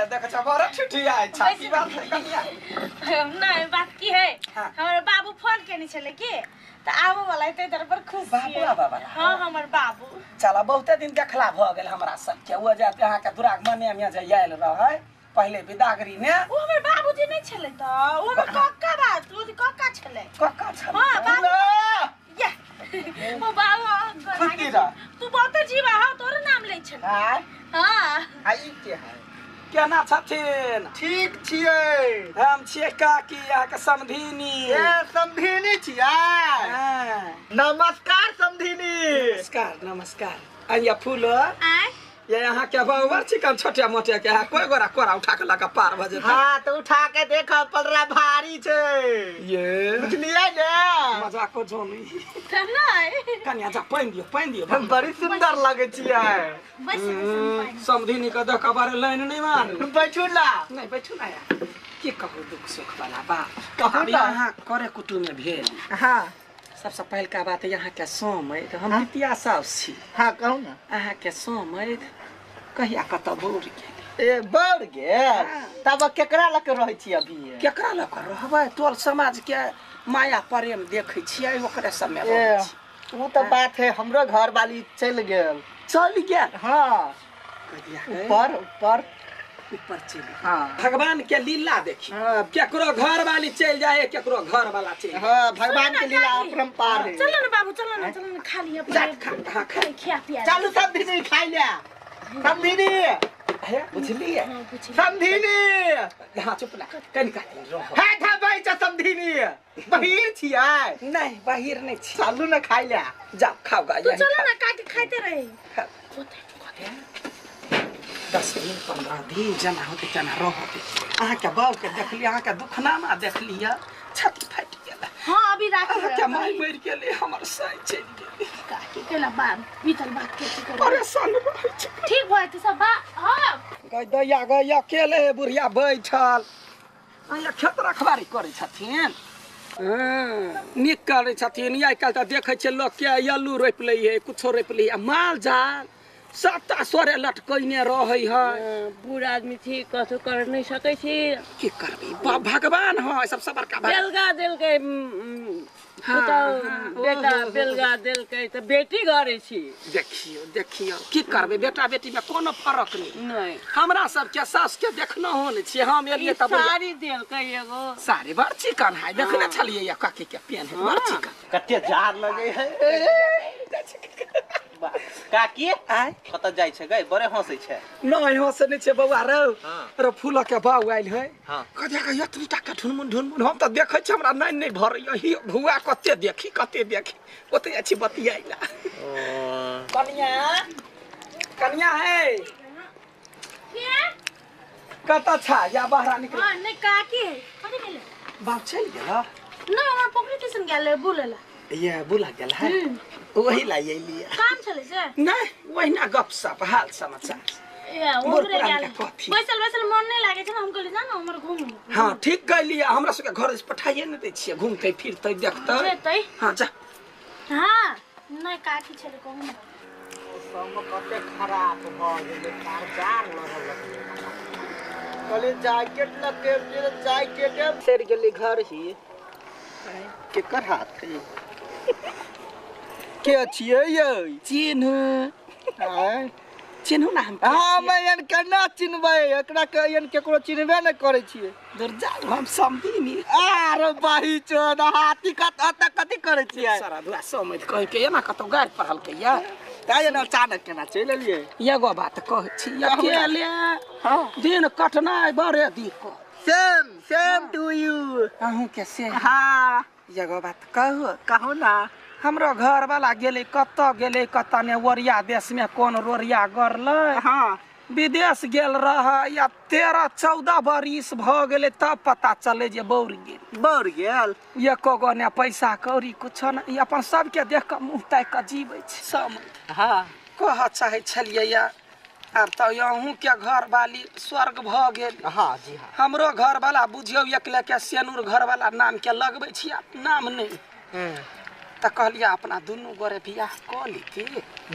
देख बड़ा ठिठिया छाती बात नहीं बात की है हमारे बाबू फोन केने चले के त आबो वाला है तेरे पर खुश बाबू हां हमर बाबू चला बहुते दिन देखला भ गेल हमरा सब के वो जाते अहाँ के दुरागमने में जे आयल रहे पहले विदागरी ने ओ हमर बाबूजी नहीं छले त ओ हमर कक्का बात ओ कक्का छले कक्का छले हां बाबू या ओ बाबू तू बहुत जीवा हो तोर नाम ले छले हां हाँ आई के है केना छथिन ठीक छियै हम छियै काकी यहाँ के समधिनी ए समधिनी छियै नमस्कार समधिनी नमस्कार नमस्कार आइया फूल आय ये यहाँ के बाबर चिकन छोटे मोटे के है कोई गोरा कोरा उठा के लगा पार भजे हाँ तो उठा के देखो पलरा भारी छे ये बुझलियै ने मजाक को जोनी नहीं कन्या जा पाइन दियो हम बड़ी सुंदर लगे छियै बस समधिनी के देख बारे लाइन नहीं मान बैठू ना नहीं बैठू ना यार की कहू दुख सुख वाला बात कहू अब ना यहाँ करे कुटुम में भेल हाँ सबसे पहल का बात है यहाँ के सोमैत हम बिटिया साउस छी हाँ कहू ना अहाँ के सोमैत कहिया कत बोर गेल ए बढ़ गेल तब केकरा लग रहे छी अभी केकरा लग रहबै तोल समाज के माया प्रेम देखे छियै ओकरे समय रहै छी वो तो बात है हमरो घर वाली चल गेल चल गेल हाँ ऊपर ऊपर ऊपर चल हाँ भगवान के लीला देखी हाँ केकरो घर वाली चल जाए केकरो घर वाला चल हाँ भगवान के लीला अपरंपार है चलो ना बाबू चलो ना खा लिया खा खिया पिया चलो समधिनी खाई ले समधिनी है बुझलिए समधिनी हाँ चुप ना कनिका रहो है था भाई चा समधिनी बहिर छियै नहीं बाहिर नहीं छी चलू ना खाई ले जा खाओ गा तो चलो ना काट खाते रहे 10 दिन 15 दिन जना होते जना रहते अहाँ के बाऊ के देख लिया अहाँ के दुखनामा देख लिया छाती फट गेल हां अभी राख के माई मर गेले हमर साई चल गेले काकी केला बात बीतल बात के कर परेशान रहै छै ठीक भए त सब हां गया अकेले बुढ़िया बैठल अहाँ खेत रखवारी करै छथिन नीक करै छथिन आइ काल्हि तऽ देखै छियै लोक के आलू रोपि लै है कुछो रोपि लै है माल जाल सबटा सोरे लटकैने रहै है बूढ़ आदमी थी कथो कर नहीं सकै छी की करबै भगवान है सबसे बड़का बेलगा देल के बेटा बेलगा देल के त बेटी घरे छी देखियो की करबै बेटा बेटी में कोनो फर्क नहीं हमरा सब के सास के देखना हो ने छी हम एलिए तब साड़ी देल के एगो साड़ी बड़ चिकन है देखने छलिए या काकी के पेन है बड़ चिकन कते जार लगे है काकी आय कत जाय छै गय बड़े हंसै छै नहीं हंसे नहीं छै बौआ रे रे फूल के बाऊ आइल है हां कदे के एतनी टा के ढुनमुन हम त देखै छी हमरा नहीं भरैया ही भुआ कते देखी ओते अछि बतियाइला कन्या है के कत छा या बाहर निकल हां नहीं काकी कथि गेले बाप चल गेला नहीं हमरा पोखरी टेशन गेले बुलेला ये बुला गेल है वही लाई लिया काम चले से नहीं वही ना गपसप हाल समाचार ए ओकरे गेले बैसल मन नहीं लागे छ हम कहली जान हमर घूम हां ठीक कहलिए हमरा सब के घर से पठाइए न दै छियै घूमते फिरते देखते जेतै हां जा हां नहीं काकी छले कहू ना सब कते खराब भ गेले कार कहले जैकेट लगे जैकेट सेर गेली घर ही केकर हाथ है के छियै ये चिन्हू आय चिन्हू ना हम हां मैं एन केना चिन्हबै एकरा के एन केकरो चिन्हबे नै करै छियै दूर जाऊ हम समधिनी अरे बाही चोद हाथी कथि करै छियै सारा दुआ समझ कह के एना कतो गाड़ पढ़ल के या ताय न अचानक केना चलि एलियै एगो बात कहै छी अकेले हां दिन कटनाय बड़े दिक्कत सेम टू यू अहूं के से हां एगो बात कहू ना हमरो घर वाला गेले कत ने ओरिया देश में कोन रोरिया गरले हां विदेश गेल रह या 13-14 बरिस भ गेले तब पता चले जे बौर गेल एको गो ने पैसा कौड़ी कुछ न ई अपन सब के देख के मुंह ताक के जीवे छै सब हां कह चाहे छलिए या आब त अहूं के घर वाली स्वर्ग भ गेल हां जी हां हमरो घर वाला बुझियो एकले के सेनुर घर वाला नाम के लगबै छी नाम नहीं तो कहलिया अपना दुनू गोरे बियाह कऽ लीती।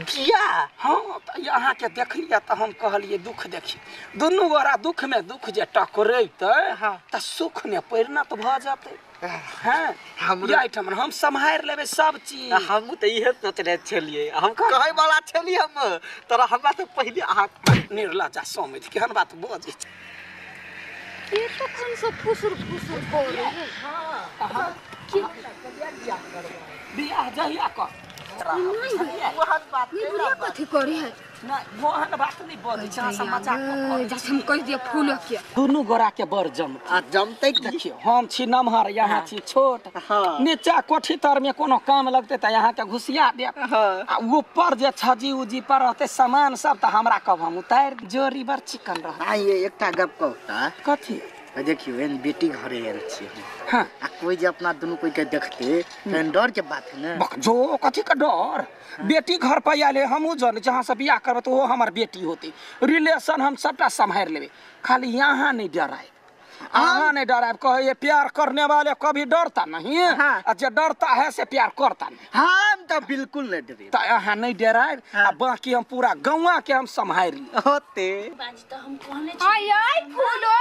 बियाह? हाँ तो यहाँ के देख लिया तो हम कहलिए दुख देखी दुनू गोरा दुख में दुख जे टकरेते हाँ। तो सुख में परिणत भ जाते। हाँ हम सम्हार लेबे सब चीज। हम तो इहे सोच रहे छलिए, हम कहे वाला छलिए हम तोरा हमरा से पहले आहा निर्लजा समझ केहन बात बजे। ये तो कौन सा फुसुर फुसुर बोल रहे हैं। हां बियाह जहिया कर वहन बात ये बुढ़िया कथी करे है? नहीं वहन बात नहीं बोले छ सब मजाक कर। जैसे हम कह दिए फूल के दुनू गोरा के बर जम आ जमते देखियो हम छी नमहर यहाँ छी छोट। हाँ। नीचा कोठी तर में कोनो काम लगते त यहाँ के घुसिया दे। हाँ। आ ऊपर जे छजी उजी पर रहते सामान सब त हमरा कब हम उतार जोरी बर चिकन रह। आ ये एकटा गप कहता कथी देखियो एन बेटी घरे आयल छी। हां आ कोई जे अपना दुनू कोई के देखते तन डर के बात है ना। बक जो कथी का डर बेटी घर पर आले हमहू जन जहाँ से बियाह करब तो वो हमार बेटी होती रिलेशन हम सबटा संभाल लेबे खाली यहाँ नहीं डराए। यहाँ नहीं डराए कहे ये प्यार करने वाले कभी डरता नहीं है। हाँ। और जो डरता है से प्यार करता नहीं। हम तो बिल्कुल नहीं डरे तो यहाँ नहीं डराए। हाँ। बाकी हम पूरा गौवा के हम संभाल ली होते। बाज तो हम कहने आई आई फूलो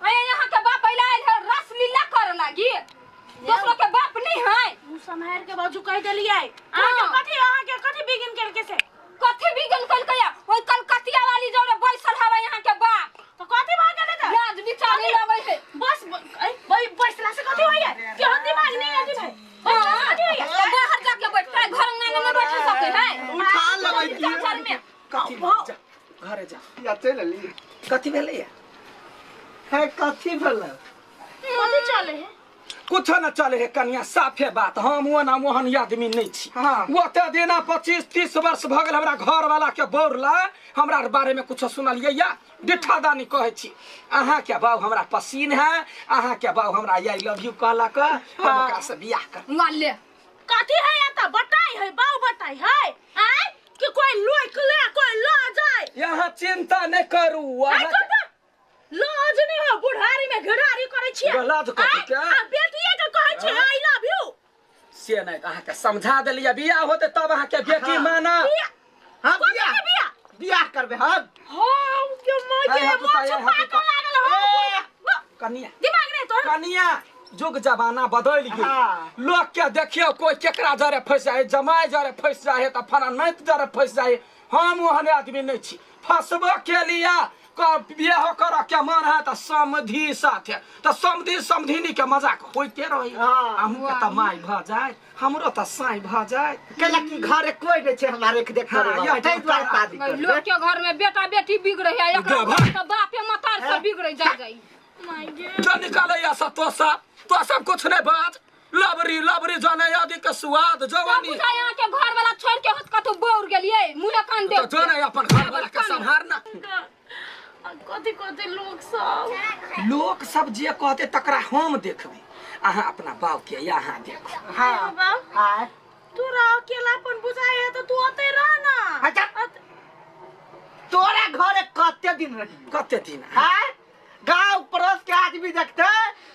आई यहाँ के बाप आइला है रस लीला कर लागी दूसरों के बाप नहीं है। मुंह संभाल के बाजू कह देलिए आहा के कथी बिगिन करके से कथी बिगन कल कया ओई कलकतिया वाली जो रे बैसल हवा यहाँ के बाप तो कथी भाग गेले त लाज बिचारी लगे है। बस भाई बैसला से कथी होइए केहन दिमाग नहीं आती भाई बैसला से कथी होइए बाहर जाके बैठ के घर में न बैठ सके है। उठा लेबै की घर में कथी जा घरे जा या चल ली कथी भेले है कथी भेल कथी चले है कुछ न चले है कन्या साफे बात हम वो ना मोहन आदमी नहीं छी। हाँ। वो ते देना 25-30 वर्ष भ गेल हमरा घर वाला के बोरला हमरा बारे में कुछ सुनलिए या डिठा दानी कहे छी। अहाँ के बाऊ हमरा पसीन है अहाँ के बाऊ हमरा आई लव यू कहला का हम ओकरा से बियाह कर वाले कथी है आता बताई है बाऊ बताई है आय कि कोई लुक ले कोई ला जाए यहाँ चिंता नहीं करू आय करबा लाज नहीं हो बुढ़ारी में घड़ारी करे छी लाज कथी के? आ बेटिए के कहे छी आई लव यू से नहीं अहाँ के समझा देलिए बियाह होते तब अहाँ के बेटी माना। हम बियाह बियाह करबे हम। हां के मजे हाय, मुंह हाय, छुपा हाय, के लागल हो कन्या दिमाग नहीं तो कन्या जुग जमाना बदल गेल। हाँ। लोग के देखियो कोई केकरा जरे फंस जाए जमाई जरे फंस जाए तो फना नैत जरे फंस जाए हम ओहन आदमी नहीं छी फंसबो के लिया बियाह कर के मन है तो समधी साथे तो समधी समधिनी के मजाक होते रही। हाँ। हमहू के तो माई भ जाए हमरो तो साई भ जाए केला की घरे कोई नहीं छे हमारे के देख हाँ, करे यह तै द्वारा शादी कर लोग के घर में बेटा बेटी बिगड़े है एकरा देवा। तो बापे मतार से बिगड़े जा जाई। माय जो निकाले या सब तो सब कुछ नहीं बात लबरी लबरी जाने आदि के स्वाद जवानी पूछा यहाँ के घर वाला छोड़ के हट कतो बोर गेलिए मुंह कान दे तो जो नहीं अपन घर वाला के संभारना। कथी कथी लोग सब जे कहते तकरा हम देखबे अहाँ अपना बाऊ के यहाँ देखो। हां हां तोरा अकेलापन बुझाए है तो तू आते रह ना अच्छा तोरा घरे कते दिन रही कते दिन हां गांव पड़ोस के आदमी देखते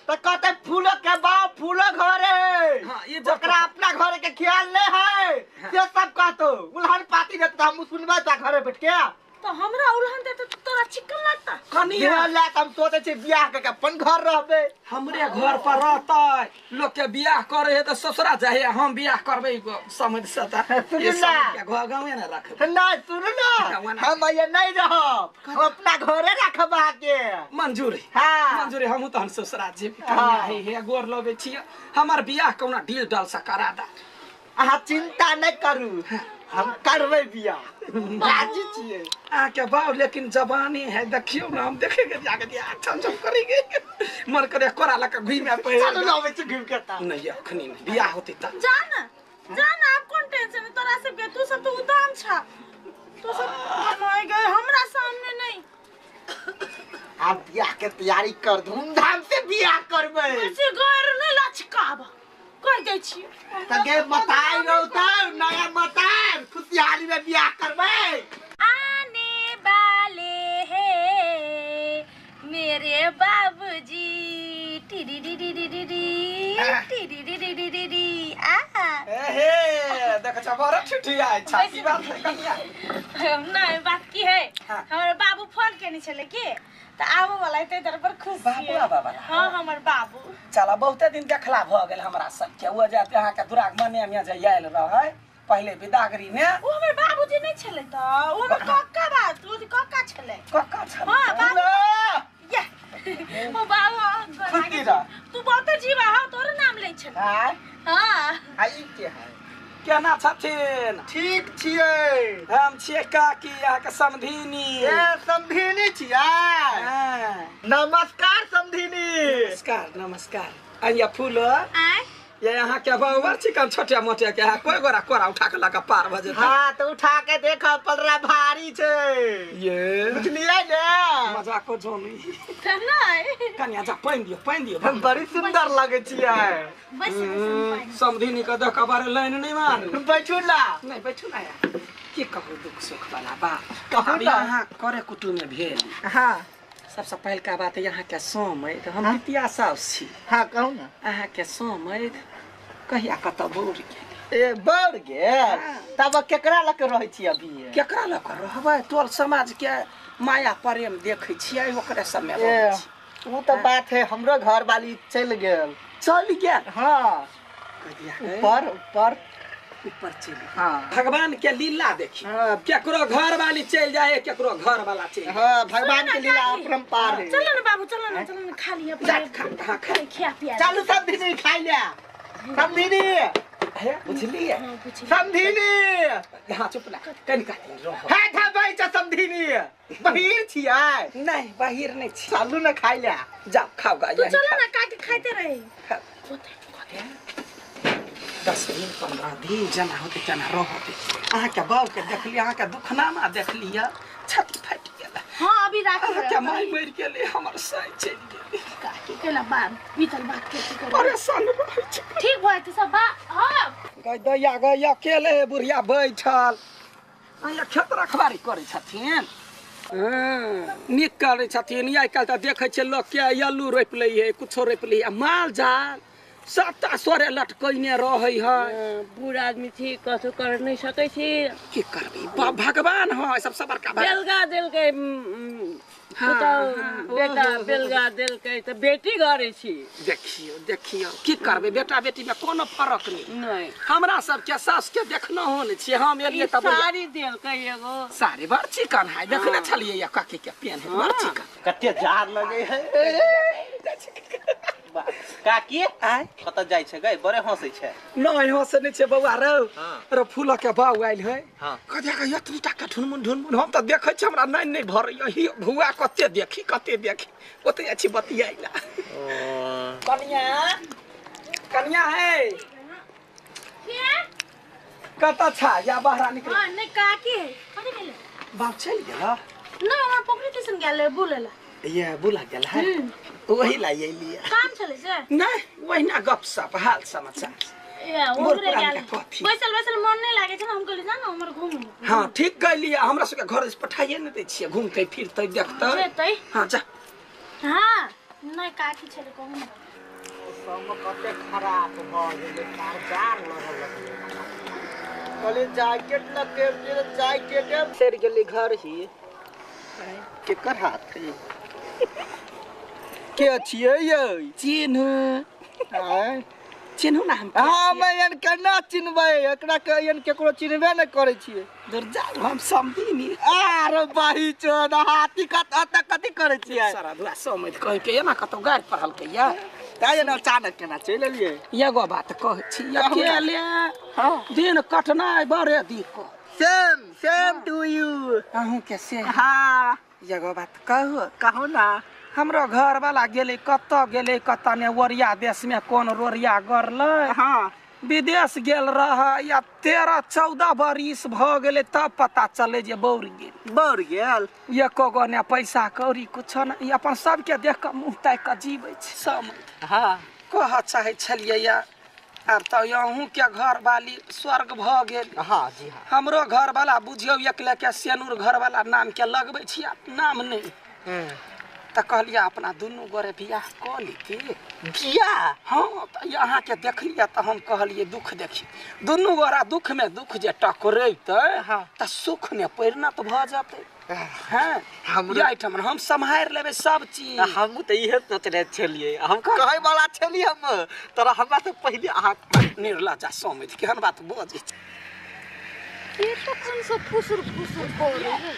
तो कहते फूलो के बाप फूलो घरे हाँ, ये ओकरा अपना घरे के ख्याल नहीं है से सब कहतो उल्हन पाती देता हम सुनबा ता घरे बैठ के तो हमरा उल्हन दे तो तोरा चिकन लगता कनिया बियाह ला हम सोचे छी बियाह के अपन घर रहबे हमरे घर पर रहते लोग के बियाह करे है तो ससुरा जाए हम बियाह करबे समझ सता सुनू ना। घर गाँव न रखबे ना सुन ना हम ये नहीं रहब हम अपना घरे रखबा के मंजूरी हाँ। मंजूरी हम तो ससुरा जी हाँ। है गोर लगे छिए हमार बियाह कौना डील डाल सा करा दा अहाँ चिंता नहीं करू हम करबे बियाह राजी छिए आके बाऊ लेकिन जवानी है देखियो ना हम देखेंगे जाके दिया छम छम करेंगे मन करे कोरा लका घुई में पे चलो लावे छी घूम के ता नहीं अखनी नहीं बियाह होती त जाना आप कौन टेंशन है तोरा सब के तू सब तो उदाम छा तू सब बनवाए गए हमरा सामने नहीं आप बियाह के तैयारी कर धूमधाम से बियाह करबे ऐसे गैर नहीं लचकाबा कह दे छी तगे बताई रहता नया बताई खुशहाली में बियाह करबे आने वाले हैं मेरे बाबूजी टिडी डी डी डी डी डी टिडी डी डी डी डी डी आ हे देख बड़ा ठिठिया है की बात है कनिया नहीं बात की है हाँ। हमारे बाबू फोन केने चले के तो आबो वाला है तेरे पर खुश बाबू आबा वाला? हाँ हमारे बाबू चला बहुते दिन देखला भ गेल हमरा सब के वो जाते अहाँ के दुराग मने में जे आयल रहे पहले विदागरी में वो हमारे बाबूजी नहीं चले तो वो हमारे कक्का बात वो कक्का चले कक्का छल हाँ बाबू या वो बाबू खुदी रा तू बहुत जीवा है तोर नाम ले चले हां हाँ आई के है केना छथिन? ठीक छियै हम छियै काकी अहाँ के समधिनी ए समधिनी छियै हाँ। नमस्कार समधिनी नमस्कार नमस्कार अइया फूलो आय ये यहाँ के बाबू चिकन छोटे मोटे के है कोई गोरा कोरा उठा के लगा पार बजे हाँ तो उठा के देखो पलरा भारी छै ये बुझलियै ने मजाक को जोनी नहीं कन्या जा पाइन दियो हम बड़ी सुंदर लगे छियै बस समधिनी का देख बारे लाइन नहीं मार बैठू ना नहीं बैठू ना यार की कहू दुख सुख वाला बात कहू अब ना। यहाँ करे कुटुम में भेल हाँ सबसे पहल का बात है यहाँ के सोमैद हम बिटिया साउस छी हाँ कहू ना अहाँ के सोमैद कहिया कत बोर गेल ए बढ़ गेल तब केकरा लग रहे छी अभी केकरा लऽ कऽ रहबै टोल समाज के माया प्रेम देखै छियै ओकरे सब में ए रहै छी वो तो बात है हमरो घर वाली चल गेल चल गेल हाँ कहिया ऊपर ऊपर ऊपर चल गेल हाँ भगवान के लीला देखी हाँ केकरो घर वाली चल जाए केकरो घर वाला चल जाए हाँ भगवान के लीला अपरंपार है चलो ना बाबू चलो ना खा लिया जा खा हाँ खा खिया पिया चलो समधिनी खाई ले समधिनी है बुझलिए समधिनी हाँ चुप ना कनि काटी रह है था भाई समधिनी बहिर छियै नहीं बाहिर नहीं छी चलू ना खाई ले जाओ खाओ गा तू चलो ना काट के खाते रहे 10 दिन 15 दिन जना होते जना रहते अहाँ के बाबू के देख लिया अहाँ के दुखनामा देख लिया छाती फाटि गेल हाँ अभी रात अहाँ के माय मरि गेले हमर साई चलि गेले काटी केला बात बीतल बात के परेशान रहै छै ठीक भए त सब हां गई अकेले बुढ़िया बैठल अहाँ खेत रखबारी करै छथिन नीक करै छथिन आइ काल्हि तऽ देखै छियै लोक के आलू रोपि लै है कुछो रोपि लै है माल जाल सबटा सोरे लटकैने रहै है बूढ़ आदमी थी कसो कर नहीं सकै छी की करबै भगवान है सबसे बड़का बेलगा देलकै बेटा बेलगा देलकै तऽ बेटी घरे छी देखियो की करबै बेटा बेटी में कोनो फर्क नहीं नहीं हमरा सबके सास के देखना हो ने छियै हम एलियै तब साड़ी देलकै एगो साड़ी बड़ चिकन है देखने छलियै या काकी के पेन है बड़ चिकन कते जार लगे है काकी आय कत जाय छै गई बड़े हंसै छै नहीं हंसे नहीं छे बउआ रो हाँ। रो फूल के बाऊ आइल है हाँ। कदे के यतनी टा के ढुनमुन हम त देखै छी हमरा नहीं भरैया ही भुआ कते देखी ओते अछि बतियाइला कन्या है कत छा या बाहर निकल हां नहीं काकी कथि गेले बाप चल गेला नहीं हमरा पोखरी स्टेशन गेले बोलेला ये बुला गेला है वही लाई लिया काम चले से नहीं वही ना गपसप हाल समाचार ए मोर ओकरे पुरान गेले के कथी बैसल मन नहीं लागे छै हम कहली जा ना हमर घूम हाँ ठीक कहलिए हमरा सबके घर से पठाइए नहीं दै छियै घूमते फिरते देखते जेतै हाँ जा हां नहीं काकी छले कहू ना सब कते खराब भ गेलै कार लगल कहले जैकेट लगे जैकेट सर गेली घर ही केकर हाथ है के छियै यै चिन्हू आय चिन्हू ना हम हाँ मैं एन केना चिन्हबै एकरा के एन केकरो चिन्हबे नै करै छियै दूर जाओ हम समझी आरो बाही चोद हाथी कथी करै छियै सारा दुआ समझ कह के एना कतौ गाड़ी पढ़ल के या ताय न अचानक केना चलि एलियै एगो बात कहै छी अकेले हाँ दिन कटनाइ बड़े दिक्कत सेम टू यू अहूँ के से हाँ एगो बात कहू ना हमरो घर वाला गेले कत ने ओरिया देश में कोन रोरिया गरलै हाँ विदेश गेल रह या 13-14 बरिस भ गेले तब पता चले जे बौर गेल एको गो ने पैसा कौड़ी कुछ न अपन सबके देख के मुंह ताक के जीवे छै सब हाँ कह चाहे छलिए या आब तो अहूँ के घर वाली स्वर्ग भ गेल हाँ जी हाँ हमरो घर वाला बुझियो एकले के सेनुर घर वाला नाम के लगबै छी नाम नहीं तो कहलिए अपना दुनू गोरे बियाह कऽ ली। बियाह हाँ तो यहाँ के देखलिए तो हम कहलिए दुख देखी दुनू गोरा दुख में दुख जे टकरेते हाँ। तो सुख में परिणत भ जाते। हाँ हमरो- यही ठमन हम सम्हार लेबे सब चीज। हम तो इहे सोचने छलिए हम कहे वाला छलिए हम तोरा हमरा से पहले अहाँ निर्लजा समझ केहन बात बजे ये तो कौन सा फुसुर फुसुर बोल रहे हैं?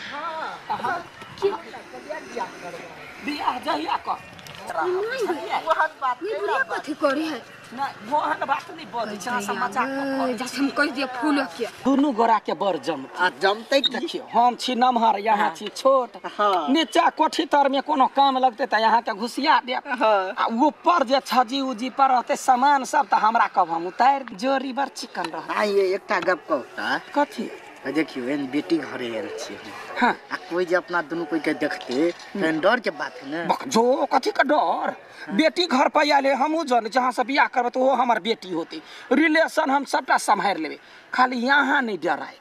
बियाह जहिया कर वहन बात ये बुढ़िया कथी करे है? नहीं वहन बात नहीं बजे जहाँ से मजाक जैसे हम कह दिया फूल के दुनू गोरा के बर जम जमते देखियो हम छी नमहर यहाँ छी छोट। हाँ। नीचा कोठी तर में कोनो काम लगते त यहाँ के घुसिया दे हाँ। आ ऊपर जे छजी उजी पर रहते सामान सब त हमरा कब हम उतार जोरी बर चिकन रह। हाँ ये एकटा गप कहता कथी देखियो एन बेटी घरे आयल छी हाँ आ कोई जे अपना दुनू कोई के देखते तो डर के बात है ना। बक जो कथी का डर बेटी घर पर आले हमू जन जहाँ से बियाह करबे तो वो हमार बेटी होती रिलेशन हम सबटा संभाल लेबे खाली यहाँ नहीं डराए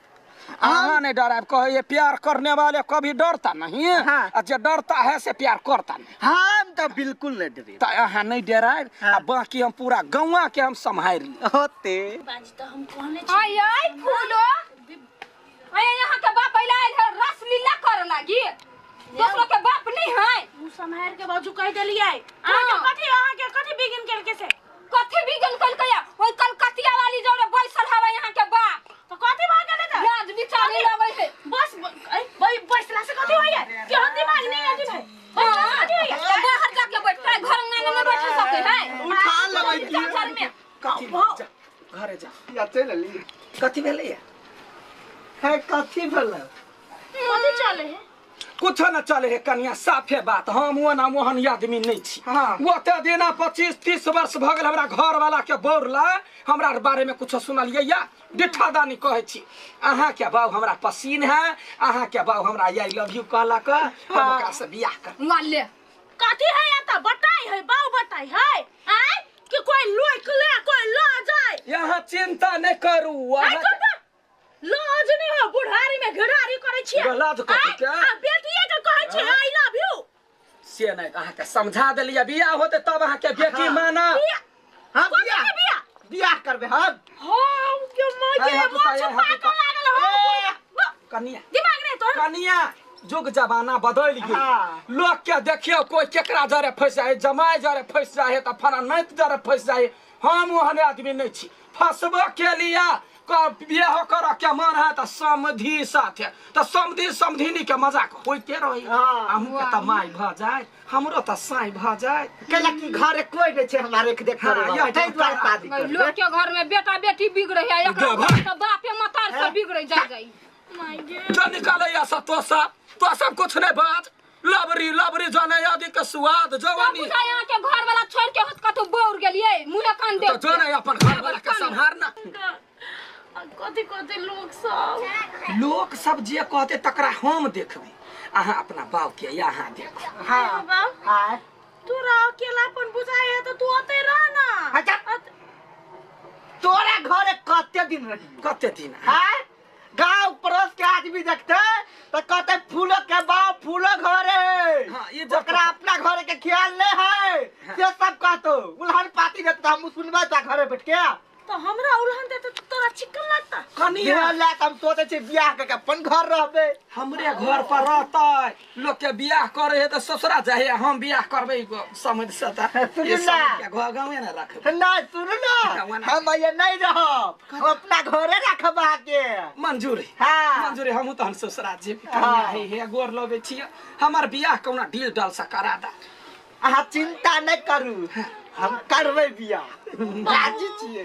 यहाँ नहीं डराए कहे ये प्यार करने वाले कभी डरता नहीं है हाँ। और जो डरता है से प्यार करता नहीं हम तो बिल्कुल नहीं डरे तो यहाँ नहीं डराए हाँ। बाकी हम पूरा गौवा के हम संभाल ली। होते बाजी तो हम कहने आई आई फूलो आई यहाँ के बाप पहले आइल है रस लीला कर लागी दूसरों के बाप नहीं है। मुंह संभाल के बाजू कह देलिए आगे कथी बिगिन करके से कथी बिगन कल कया ओई कलकतिया वाली जोरे बैसल हवा यहाँ के बाप तो कथी भाग गेले त लाज बिचारी लगे है। बस भाई बैसला से कथी होइए के हम दिमाग नहीं आजी भाई हाँ, तो बाहर जाके बैठता है घर में नहीं बैठ सकते हैं। उठा लेबै की। चल में कथी जा घरे जा या चल ली कथी भेले है कथी भेल कथी चले है कुछ न चले है कनिया साफे बात हम वो ना मोहन आदमी नहीं छी। हाँ। वो ते देना 25-30 वर्ष भ गेल हमरा घर वाला के बोरला हमरा बारे में कुछ सुनलिए या डिठादानी कहे छी अहाँ के बाऊ हमरा पसीन है अहाँ के बाऊ हमरा आई लव यू कहला का हम ओकरा से बियाह कर वाले कथी है या त बताई है बाऊ बताई है हैं कि कोई लोक ले कोई ला जाए यहाँ चिंता नहीं करू आई करबा लाज नहीं हो बुढ़ारी में घड़ारी करे छी लाज कथी के? आ बेटिए के कहे छी आई लव यू से नहीं अहाँ के समझा देलिए बियाह होते तब अहाँ के बेटी हाँ। माना हम कथी के बिया बियाह करबे हम हम के मागे हाय, हाथ मोछ उठाइए, हाथ पाकल लागल हो कनिया दिमाग नहीं तो कनिया जुग जमाना बदल गई। हाँ। लोग के देखियो कोई केकरा जरे फंस जाए जमाई जरे फंस जाए तो फना नैत जरे फंस जाए हम ओहने आदमी नहीं छी फंसबो के लिया बियाह कर के मन है तो समधी साथे तो समधी समधिनी के मजाक होते रही। हाँ। हमहू के तो माई भ जाए हमरो तो साई भ जाए केला की घरे कोई नहीं छे हमारे के देख हाँ, करे या तै द्वारा शादी कर लोग के घर में बेटा बेटी बिगड़े है दे भाई। एकरा बापे मतार से बिगड़े जा जाई। मागे जो निकाले या सब तो सब कुछ नहीं बात लबरी लबरी जाने आदि के स्वाद जवानी पूछा यहाँ के घर वाला छोड़ के हट कतो बोर गेलिए मुंह कान तो देख जो नहीं अपन घर वाला के संभारना कथी कथी लोग सब लोग सब जे कहते तकरा हम देखबे अहाँ अपना बाप के यहाँ देखो। हां बाबू हां तोरा अकेलापन बुझाए है तो तू ओते रह ना हटा तोरा घरे कते दिन रही कते दिन हां गांव पड़ोस के आदमी देखते तो कहते फूलो के बाप फूलो घरे हाँ, ये जब ओकरा अपना घरे के ख्याल नहीं है ये सब कहतो उल्हन पाती देता हम सुनबे ता घरे बैठ के तो हमरा उल्हन देते तो तोरा चिकन लगता कनिया बियाह ला हम सोचे छे बियाह के अपन घर रहबे हमरे घर पर रहता लोग के बियाह करे है तो ससुरा जाए हम बियाह करबे समझ सता सुनिए ये ना। समझ के घर गाँव ना रखबे ना सुन ना हम ये नहीं रहब हम अपना घरे रखबा के मंजूर है हाँ। मंजूर है हम तो हम ससुरा जे हाँ। है गोर लबे छिए हमर बियाह कौना डील डाल सा करा दा अहाँ चिंता नहीं करू हम करबे बियाह राजी छिए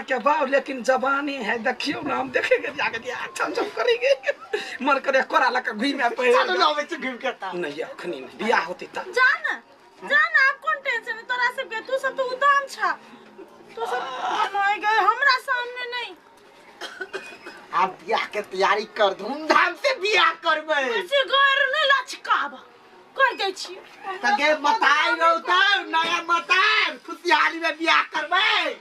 के बाव लेकिन जवानी है देखियो ना हम देखेंगे जाके दिया छम छम करेंगे मन करे कोरा लगा घुइमे पे चलो लावे से घूम करता नहीं अखनी नहीं बियाह होती त जान आप कौन टेंशन है तोरा सब के तू सब तो उदाम छा तू सब बनाए गए हमरा सामने नहीं आप बियाह के तैयारी कर धूमधाम से बियाह करबे ऐसे घर नहीं लचकाबा कर दे छी तगे बताई रहता नया मतार खुशहाली में बियाह करबे